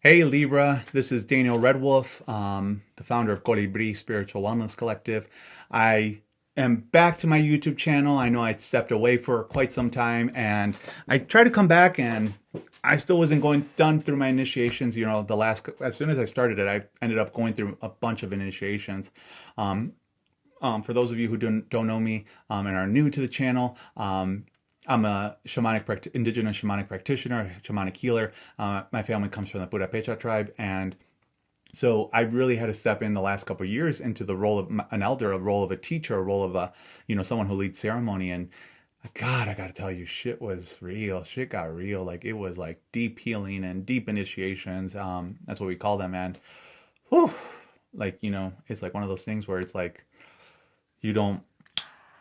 Hey Libra, this is Daniel Redwolf, the founder of Colibrí Spiritual Wellness Collective. I am back to my YouTube channel. I know I stepped away for quite some time, and I tried to come back, and I still wasn't done through my initiations. As soon as I started it, I ended up going through a bunch of initiations. Um, for those of you who don't know me and are new to the channel, I'm a indigenous shamanic practitioner, shamanic healer. My family comes from the Buddha Pecha tribe, and so I really had to step in the last couple of years into the role of an elder, a role of a teacher, a role of someone who leads ceremony. And God, I got to tell you, shit was real. Shit got real. Like it was like deep healing and deep initiations. That's what we call them. And whew, it's like one of those things where it's like you don't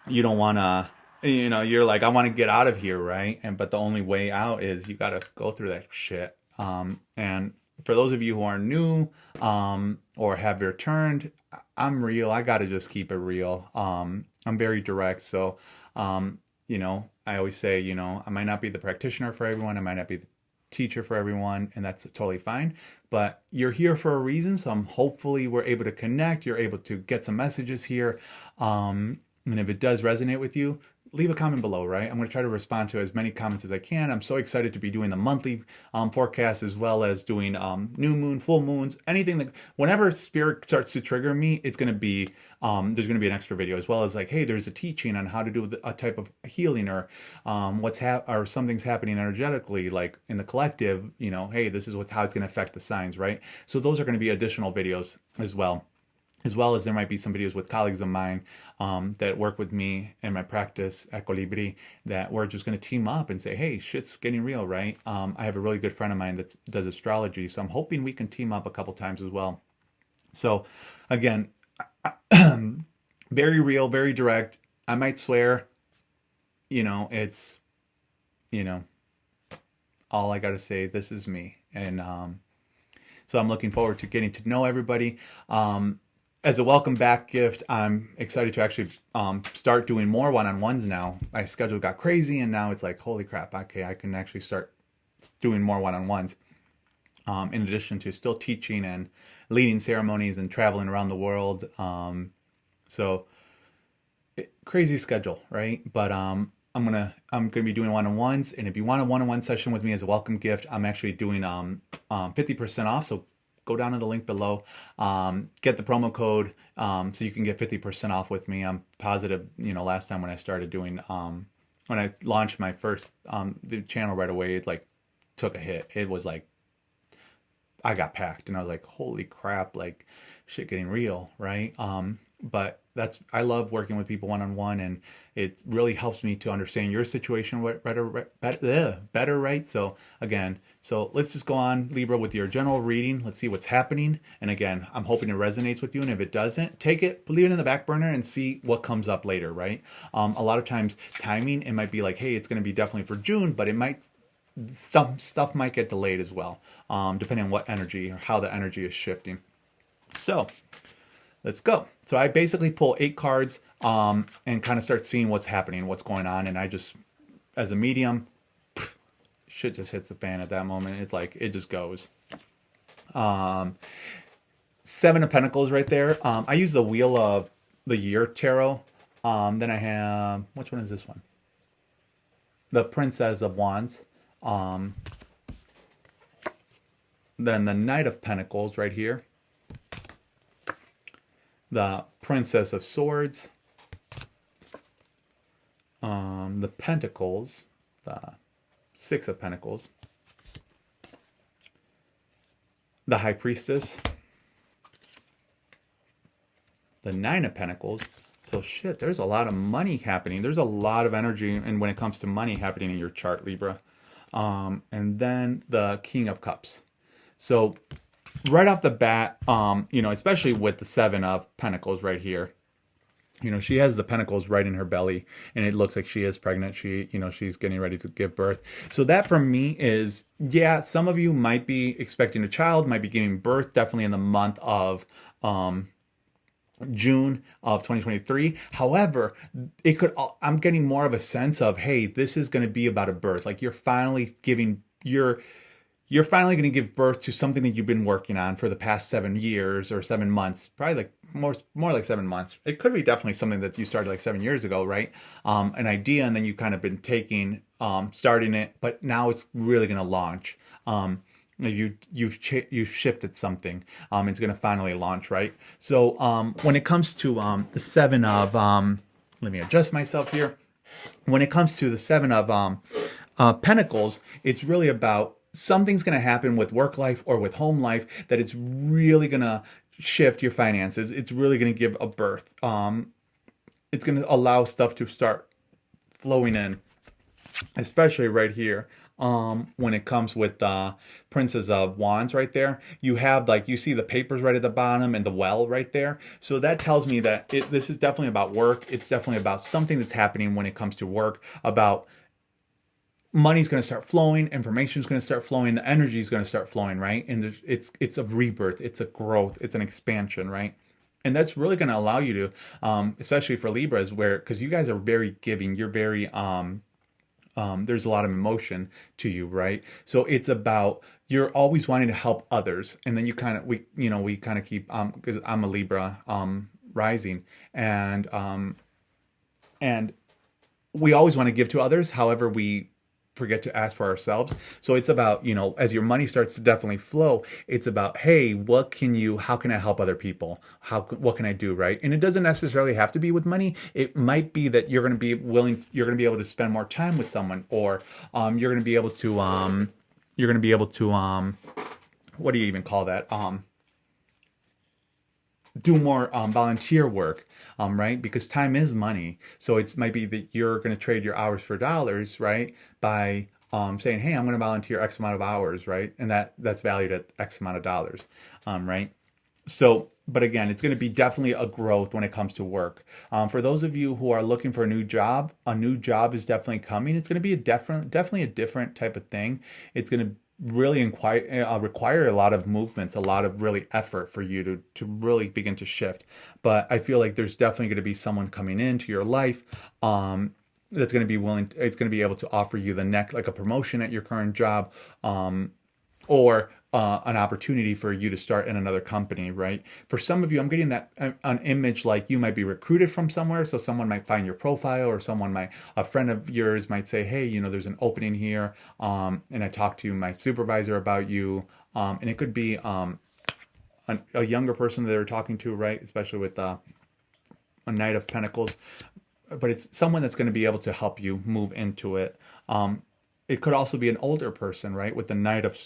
you don't want to, you're like, I want to get out of here, right? But the only way out is you got to go through that shit. And for those of you who are new, or have returned, I'm real. I got to just keep it real. I'm very direct. So, I always say, I might not be the practitioner for everyone. I might not be the teacher for everyone, and that's totally fine. But you're here for a reason. So hopefully we're able to connect. You're able to get some messages here. And if it does resonate with you, leave a comment below, right? I'm going to try to respond to as many comments as I can. I'm so excited to be doing the monthly forecast, as well as doing new moon, full moons, anything that, whenever spirit starts to trigger me, it's going to be, there's going to be an extra video, as well as like, hey, there's a teaching on how to do a type of healing, or or something's happening energetically, like in the collective, hey, this is how it's going to affect the signs, right? So those are going to be additional videos as well. As well as there might be some videos with colleagues of mine that work with me in my practice at Colibrí, that we're just going to team up and say, hey, shit's getting real, right? I have a really good friend of mine that does astrology, so I'm hoping we can team up a couple times as well. So again, very real, very direct. I might swear, it's, you know, all I got to say, this is me. And so I'm looking forward to getting to know everybody. As a welcome back gift, I'm excited to actually start doing more one-on-ones now. My schedule got crazy, and now it's like, holy crap, okay, I can actually start doing more one-on-ones. In addition to still teaching and leading ceremonies and traveling around the world. So crazy schedule, right? But I'm gonna be doing one-on-ones, and if you want a one-on-one session with me as a welcome gift, I'm actually doing 50% off. So go down to the link below, get the promo code, so you can get 50% off with me. I'm positive, last time when I started doing, when I launched my first, the channel right away, it like took a hit. It was like, I got packed, and I was like, holy crap, like shit getting real, right? But I love working with people one-on-one, and it really helps me to understand your situation better, right? So again, let's just go on, Libra, with your general reading. Let's see what's happening. And again, I'm hoping it resonates with you. And if it doesn't, take it, leave it in the back burner, and see what comes up later, right? A lot of times timing, it might be like, hey, it's going to be definitely for June, but some stuff might get delayed as well, depending on what energy or how the energy is shifting. So let's go. So I basically pull 8 cards and kind of start seeing what's happening, what's going on. And I just, as a medium, shit just hits the fan at that moment. It's like, it just goes. 7 of Pentacles right there. I use the Wheel of the Year Tarot. Then I have, which one is this one? The Princess of Wands. Then the Knight of Pentacles right here. The Princess of Swords. The Pentacles. The 6 of Pentacles. The High Priestess. The 9 of Pentacles. So shit, there's a lot of money happening. There's a lot of energy, and when it comes to money, happening in your chart, Libra. And then the King of Cups. So right off the bat, especially with the 7 of Pentacles right here, she has the pentacles right in her belly, and it looks like she is pregnant. She's getting ready to give birth. So that for me is, yeah, some of you might be expecting a child, might be giving birth definitely in the month of June of 2023. However, I'm getting more of a sense of, hey, this is going to be about a birth. Like you're finally giving, you're finally going to give birth to something that you've been working on for the past 7 years or 7 months, probably like more like 7 months. It could be definitely something that you started like 7 years ago, right? An idea, and then you kind of been taking, starting it, but now it's really going to launch. You've shifted something. It's going to finally launch, right? So when it comes to the seven of let me adjust myself here. When it comes to the seven of Pentacles, it's really about something's going to happen with work life or with home life that it's really going to shift your finances. It's really going to give a birth. It's going to allow stuff to start flowing in, especially right here. When it comes with Princess of Wands right there, you have like, you see the papers right at the bottom and the well right there. So that tells me that this is definitely about work. It's definitely about something that's happening when it comes to work, about money's going to start flowing, information is going to start flowing, the energy is going to start flowing, right? And it's a rebirth, it's a growth, it's an expansion, right? And that's really going to allow you to, especially for Libras, where, because you guys are very giving, you're very, there's a lot of emotion to you, right? So it's about, you're always wanting to help others. And then you kind of, we kind of keep, because I'm a Libra, rising, and we always want to give to others. However, we forget to ask for ourselves. So it's about, as your money starts to definitely flow, it's about, hey, how can I help other people? What can I do, right? And it doesn't necessarily have to be with money. It might be that you're going to be able to spend more time with someone, or you're going to be able to, what do you even call that? Do more volunteer work, right? Because time is money. So it might be that you're going to trade your hours for dollars, right? By saying, hey, I'm going to volunteer X amount of hours, right? And that's valued at X amount of dollars, right? So, but again, it's going to be definitely a growth when it comes to work. For those of you who are looking for a new job is definitely coming. It's going to be definitely a different type of thing. It's going to really require a lot of movements, a lot of really effort for you to really begin to shift. But I feel like there's definitely going to be someone coming into your life that's going to be willing, it's going to be able to offer you like a promotion at your current job, or an opportunity for you to start in another company, right? For some of you, I'm getting that an image like you might be recruited from somewhere. So someone might find your profile, or a friend of yours might say, hey, there's an opening here. And I talked to my supervisor about you. And it could be a younger person that they're talking to, right? Especially with a Knight of Pentacles. But it's someone that's going to be able to help you move into it. It could also be an older person, right, with the Knight of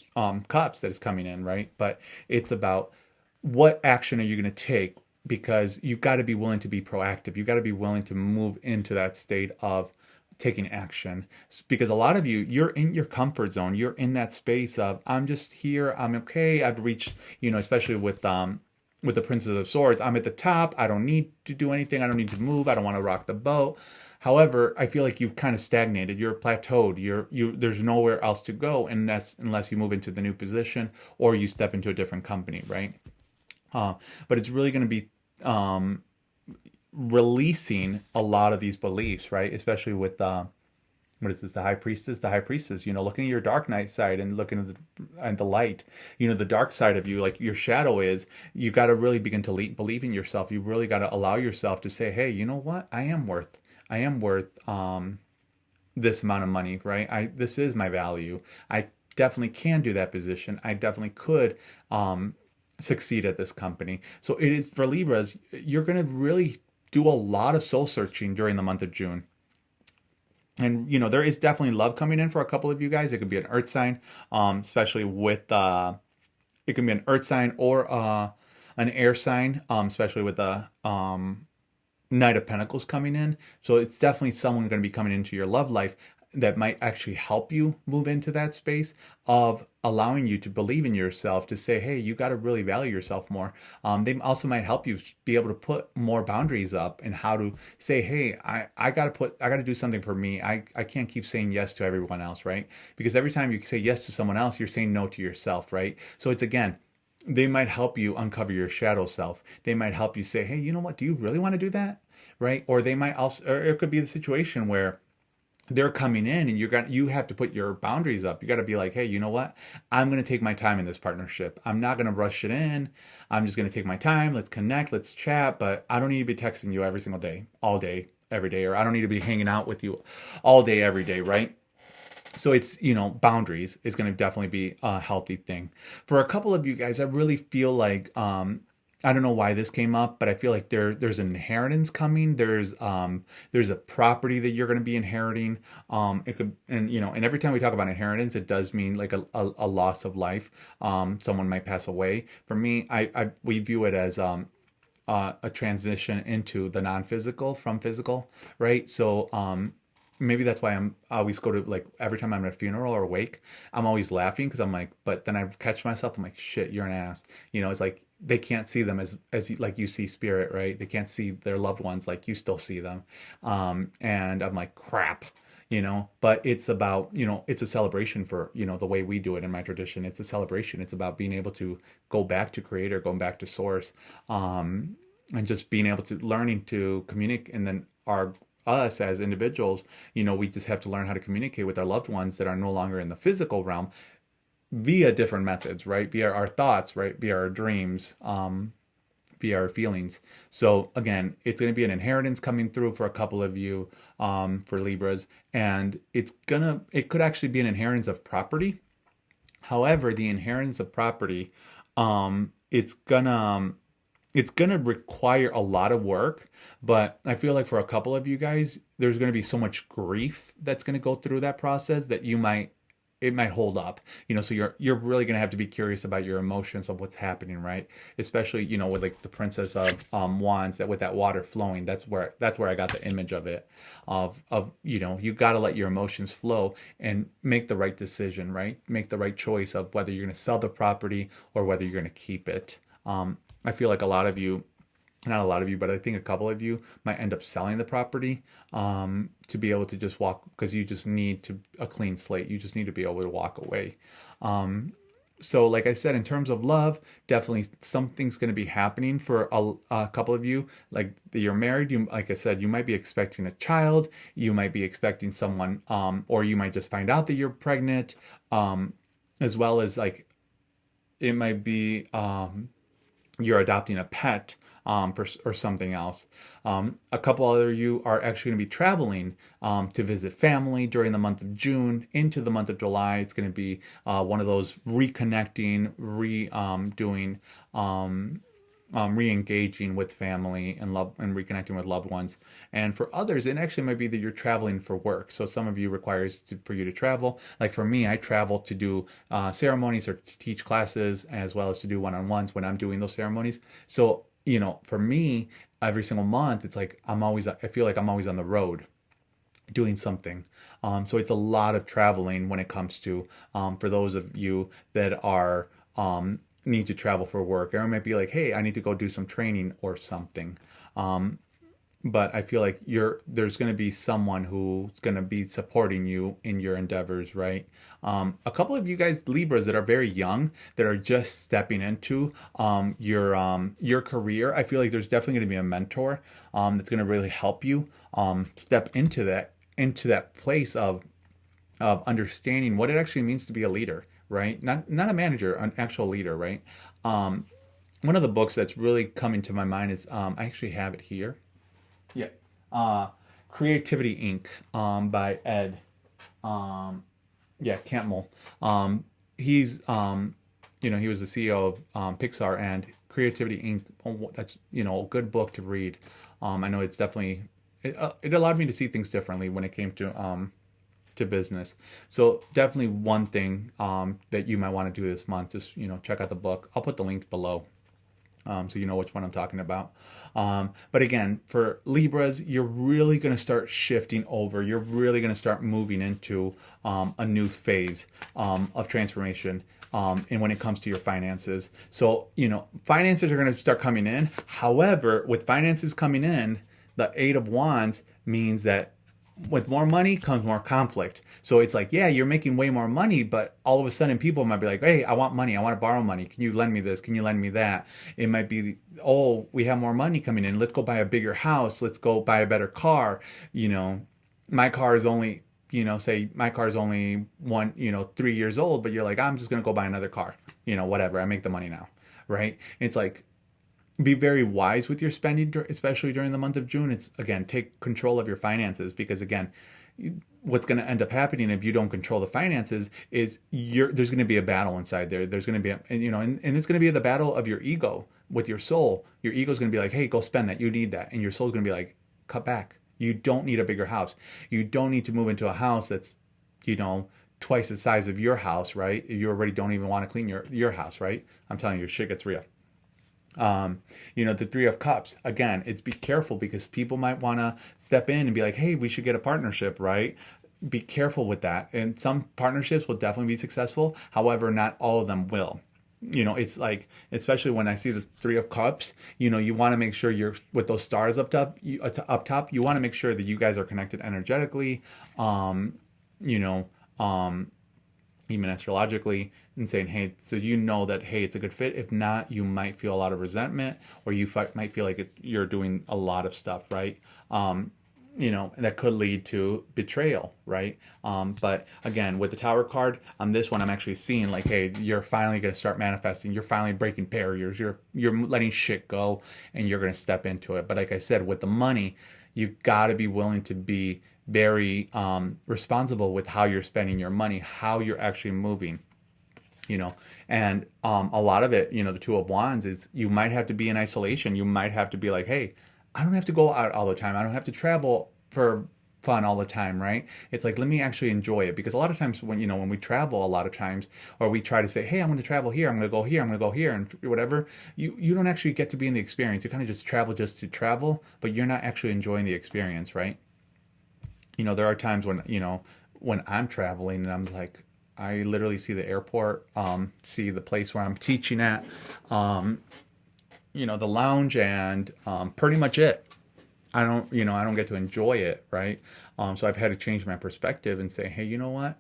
Cups that is coming in, right? But it's about, what action are you going to take? Because you've got to be willing to be proactive. You've got to be willing to move into that state of taking action. Because a lot of you, you're in your comfort zone. You're in that space of, I'm just here. I'm okay. I've reached, especially with the Princess of Swords, I'm at the top. I don't need to do anything. I don't need to move. I don't want to rock the boat. However, I feel like you've kind of stagnated. You're plateaued. There's nowhere else to go, unless you move into the new position or you step into a different company, right? But it's really going to be releasing a lot of these beliefs, right? Especially with what is this? The High Priestess. The High Priestess. Looking at your dark night side and looking at the light. The dark side of you, like your shadow is. You got to really begin to believe in yourself. You really got to allow yourself to say, hey, you know what? I am worth this amount of money, right? This is my value. I definitely can do that position. I definitely could succeed at this company. So it is for Libras. You're going to really do a lot of soul searching during the month of June. And, there is definitely love coming in for a couple of you guys. It could be an earth sign, especially with, it can be an earth sign or an air sign, especially with the Knight of Pentacles coming in. So it's definitely someone going to be coming into your love life that might actually help you move into that space of allowing you to believe in yourself, to say, hey, you got to really value yourself more. They also might help you be able to put more boundaries up and how to say, hey, I got to do something for me. I can't keep saying yes to everyone else, right? Because every time you say yes to someone else, you're saying no to yourself, right? So it's, again, they might help you uncover your shadow self. They might help you say, hey, you know what? Do you really want to do that? Right? Or they might also, or it could be the situation where they're coming in, and you have to put your boundaries up. You got to be like, hey, you know what? I'm going to take my time in this partnership. I'm not going to rush it in. I'm just going to take my time. Let's connect, let's chat, but I don't need to be texting you every single day, all day, every day, or I don't need to be hanging out with you all day, every day, right? So it's, boundaries is going to definitely be a healthy thing. For a couple of you guys, I really feel like, I don't know why this came up, but I feel like there's an inheritance coming. There's a property that you're going to be inheriting. It could, and every time we talk about inheritance, it does mean like a loss of life. Someone might pass away. For me, we view it as a transition into the non-physical from physical, right? So maybe that's why I always go to, like, every time I'm at a funeral or wake, I'm always laughing because I'm like, but then I catch myself, I'm like, shit, you're an ass. It's like they can't see them as like you see spirit, right? They can't see their loved ones like you still see them. And I'm like, crap. But it's about, it's a celebration for, the way we do it in my tradition. It's a celebration. It's about being able to go back to creator, going back to source, and just being able to learning to communicate. And then us as individuals, we just have to learn how to communicate with our loved ones that are no longer in the physical realm via different methods, right? Via our thoughts, right? Via our dreams, via our feelings. So again, it's going to be an inheritance coming through for a couple of you, for Libras, and it could actually be an inheritance of property. However, the inheritance of property, it's gonna require a lot of work, but I feel like for a couple of you guys, there's gonna be so much grief that's gonna go through that process that it might hold up. So you're really gonna have to be curious about your emotions of what's happening, right? Especially, with like the Princess of Wands, that with that water flowing, that's where I got the image of it, of you gotta let your emotions flow and make the right decision, right? Make the right choice of whether you're gonna sell the property or whether you're gonna keep it. I feel like a lot of you, not a lot of you, but I think a couple of you might end up selling the property, to be able to just walk, because you just need a clean slate. You just need to be able to walk away. So like I said, in terms of love, definitely something's going to be happening for a couple of you. Like you're married, like I said, you might be expecting a child. You might be expecting someone, or you might just find out that you're pregnant, as well as like it might be, you're adopting a pet, or something else. A couple other you are actually going to be traveling, to visit family during the month of June into the month of July. It's going to be one of those reconnecting, doing, re-engaging with family and love and reconnecting with loved ones. And for others, it actually might be that you're traveling for work. So some of you requires for you to travel. Like for me, I travel to do ceremonies or to teach classes, as well as to do one-on-ones when I'm doing those ceremonies. So, for me, every single month, it's like I feel like I'm always on the road doing something. So it's a lot of traveling when it comes to, for those of you that are, need to travel for work. Or it might be like, hey, I need to go do some training or something. But I feel like there's going to be someone who's going to be supporting you in your endeavors, right? A couple of you guys, Libras, that are very young, that are just stepping into your career. I feel like there's definitely going to be a mentor, that's going to really help you, step into that place of understanding what it actually means to be a leader, right? Not a manager, an actual leader, right? One of the books that's really coming to my mind is, I actually have it here. Yeah. Uh, Creativity Inc. By Ed. Campbell. He's he was the CEO of Pixar, and Creativity Inc. That's a good book to read. I know it's definitely it allowed me to see things differently when it came to business. So definitely one thing that you might want to do this month, just check out the book. I'll put the link below, so you know which one I'm talking about. But again, for Libras, you're really going to start shifting over. You're really going to start moving into a new phase of transformation. And when it comes to your finances. So, finances are going to start coming in. However, with finances coming in, the Eight of Wands means that with more money comes more conflict. So it's like, yeah, you're making way more money, but all of a sudden people might be like, hey, I want money. I want to borrow money. Can you lend me this? Can you lend me that? It might be, oh, we have more money coming in. Let's go buy a bigger house. Let's go buy a better car. My car is only say my car's only 3 years old, but you're like, I'm just going to go buy another car, whatever. I make the money now, right? It's like, be very wise with your spending, especially during the month of June. It's, again, take control of your finances, because, again, what's going to end up happening if you don't control the finances is there's going to be a battle inside there. There's going to be and it's going to be the battle of your ego with your soul. Your ego is going to be like, hey, go spend that. You need that. And your soul's going to be like, cut back. You don't need a bigger house. You don't need to move into a house that's, twice the size of your house, right? You already don't even want to clean your house, right? I'm telling you, shit gets real. The Three of Cups, again, it's be careful, because people might want to step in and be like, hey, we should get a partnership, right? Be careful with that. And some partnerships will definitely be successful. However, not all of them will. It's like, especially when I see the Three of Cups, you want to make sure you're with those stars up top, you want to make sure that you guys are connected energetically, you know, um, even astrologically, and saying, hey, so that, hey, it's a good fit. If not, you might feel a lot of resentment, or you might feel like you're doing a lot of stuff, right? That could lead to betrayal, right? But again, with the Tower card on this one, I'm actually seeing like, hey, you're finally going to start manifesting. You're finally breaking barriers. You're letting shit go, and you're going to step into it. But like I said, with the money, you got to be willing to be very responsible with how you're spending your money, how you're actually moving. And a lot of it, the Two of Wands is, you might have to be in isolation. You might have to be like, hey, I don't have to go out all the time. I don't have to travel for fun all the time, right? It's like, let me actually enjoy it. Because a lot of times when we travel, a lot of times, or we try to say, hey, I'm going to travel here, I'm going to go here, I'm going to go here, and whatever, you don't actually get to be in the experience. You kind of just travel just to travel, but you're not actually enjoying the experience, right? There are times when I'm traveling and I'm like, I literally see the airport, see the place where I'm teaching at, the lounge, and pretty much it. I don't get to enjoy it, right? So I've had to change my perspective and say, hey, you know what?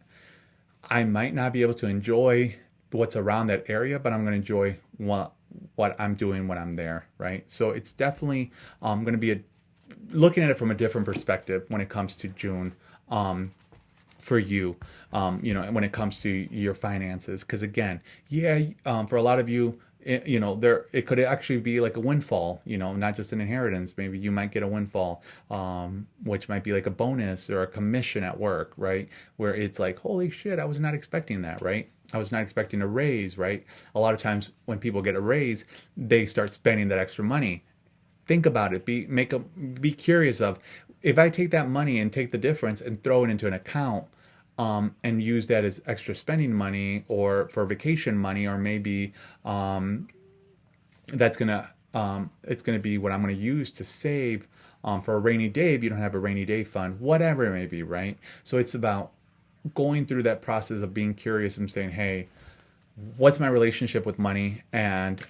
I might not be able to enjoy what's around that area, but I'm going to enjoy what I'm doing when I'm there, right? So it's definitely going to be looking at it from a different perspective when it comes to June. For you, when it comes to your finances, because again, for a lot of you, it could actually be like a windfall, not just an inheritance. Maybe you might get a windfall, which might be like a bonus or a commission at work, right? Where it's like, holy shit, I was not expecting that, right? I was not expecting a raise, right? A lot of times when people get a raise, they start spending that extra money. Think about it. Be curious of, if I take that money and take the difference and throw it into an account, and use that as extra spending money, or for vacation money, or maybe it's gonna be what I'm gonna use to save for a rainy day if you don't have a rainy day fund, whatever it may be, right? So it's about going through that process of being curious and saying, hey, what's my relationship with money, and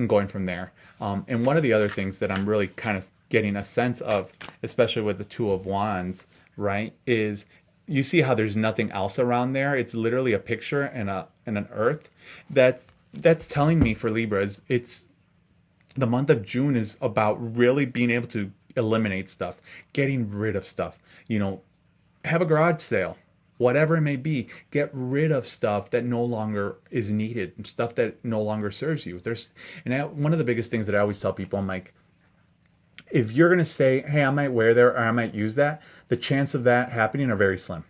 going from there. And one of the other things that I'm really kind of getting a sense of, especially with the Two of Wands, right, is you see how there's nothing else around there. It's literally a picture and an earth. That's telling me, for Libras, it's the month of June is about really being able to eliminate stuff, getting rid of stuff. Have a garage sale, whatever it may be. Get rid of stuff that no longer is needed, stuff that no longer serves you. One of the biggest things that I always tell people, I'm like, if you're going to say, hey, I might wear that, or I might use that, the chance of that happening are very slim.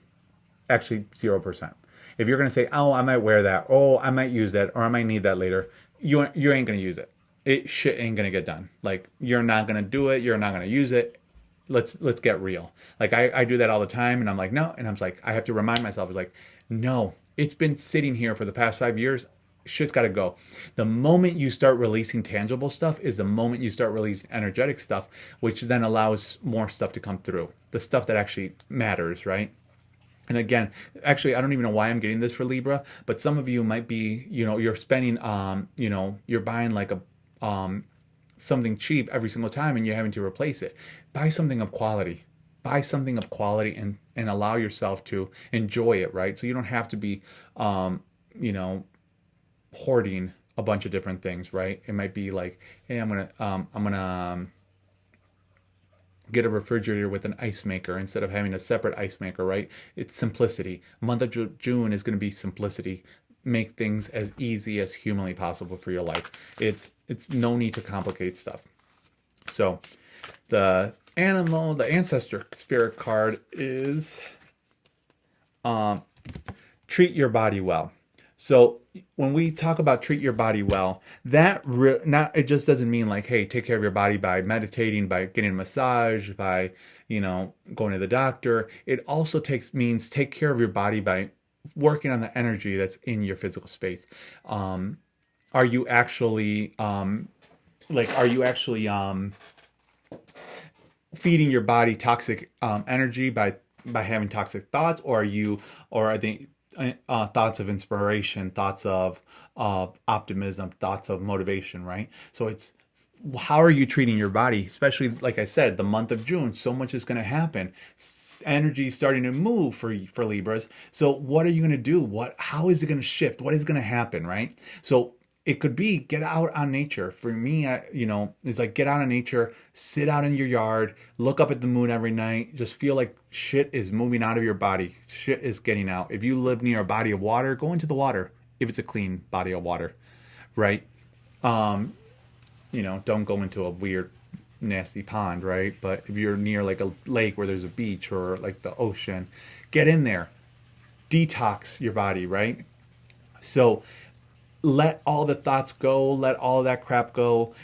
Actually, 0%. If you're going to say, oh, I might wear that, oh, I might use that, or I might need that later, you ain't going to use it. Shit ain't going to get done. Like, you're not going to do it. You're not going to use it. Let's get real. Like, I do that all the time, and I'm like, no. And I'm like, I have to remind myself, it's like, no, it's been sitting here for the past 5 years. Shit's got to go. The moment you start releasing tangible stuff is the moment you start releasing energetic stuff, which then allows more stuff to come through. The stuff that actually matters, right? And again, actually, I don't even know why I'm getting this for Libra, but some of you might be, you're spending, you're buying like something cheap every single time, and you're having to replace it. Buy something of quality. Buy something of quality, and allow yourself to enjoy it, right? So you don't have to be, hoarding a bunch of different things, right? It might be like, hey, I'm gonna Get a refrigerator with an ice maker instead of having a separate ice maker, right? It's simplicity. Month of June is going to be simplicity. Make things as easy as humanly possible for your life. It's no need to complicate stuff. So the ancestor spirit card is treat your body well. So when we talk about treat your body well, it just doesn't mean like, hey, take care of your body by meditating, by getting a massage, by, going to the doctor. It also means take care of your body by working on the energy that's in your physical space. Are you actually feeding your body toxic energy by having toxic thoughts, or are they thoughts of inspiration, thoughts of optimism, thoughts of motivation, right? So it's how are you treating your body, especially like I said, the month of June, so much is going to happen. Energy is starting to move for Libras. So what are you going to do? How is it going to shift? What is going to happen, right? So it could be get out on nature. For me, it's like get out on nature, sit out in your yard, look up at the moon every night, just feel like shit is moving out of your body. Shit is getting out. If you live near a body of water, go into the water if it's a clean body of water, right? Don't go into a weird, nasty pond, right? But if you're near like a lake where there's a beach or like the ocean, get in there, detox your body, right? So let all the thoughts go, let all that crap go.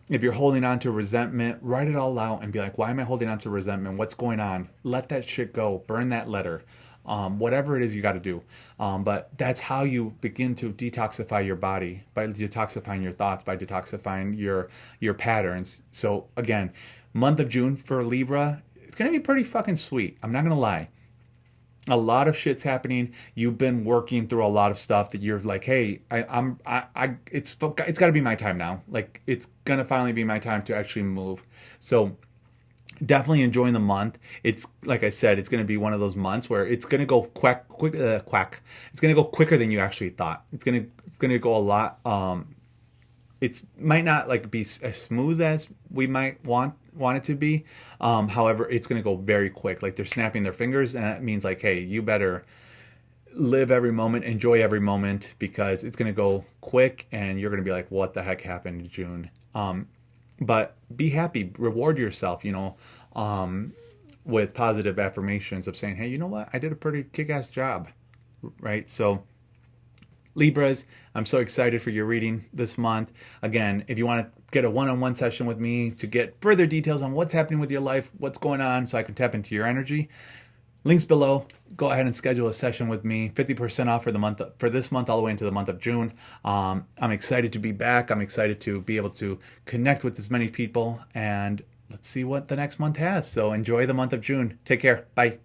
If you're holding on to resentment, write it all out and be like, why am I holding on to resentment? What's going on? Let that shit go. Burn that letter. Whatever it is you got to do. But that's how you begin to detoxify your body, by detoxifying your thoughts, by detoxifying your patterns. So again, month of June for Libra, it's going to be pretty fucking sweet. I'm not going to lie. A lot of shit's happening. You've been working through a lot of stuff that you're like, hey, it's got to be my time now. Like, it's gonna finally be my time to actually move. So definitely enjoying the month. It's like I said, it's gonna be one of those months where it's gonna go quack. It's gonna go quicker than you actually thought. It's gonna go a lot. It might not like be as smooth as we might want it to be. However, it's going to go very quick. Like they're snapping their fingers, and that means like, hey, you better live every moment, enjoy every moment, because it's going to go quick, and you're going to be like, what the heck happened in June? But be happy, reward yourself, with positive affirmations of saying, hey, you know what? I did a pretty kick-ass job, right? So Libras, I'm so excited for your reading this month. Again, if you want to get a one-on-one session with me to get further details on what's happening with your life, what's going on, so I can tap into your energy, links below. Go ahead and schedule a session with me. 50% off for this month all the way into the month of June. I'm excited to be back. I'm excited to be able to connect with as many people, and let's see what the next month has. So enjoy the month of June. Take care. Bye.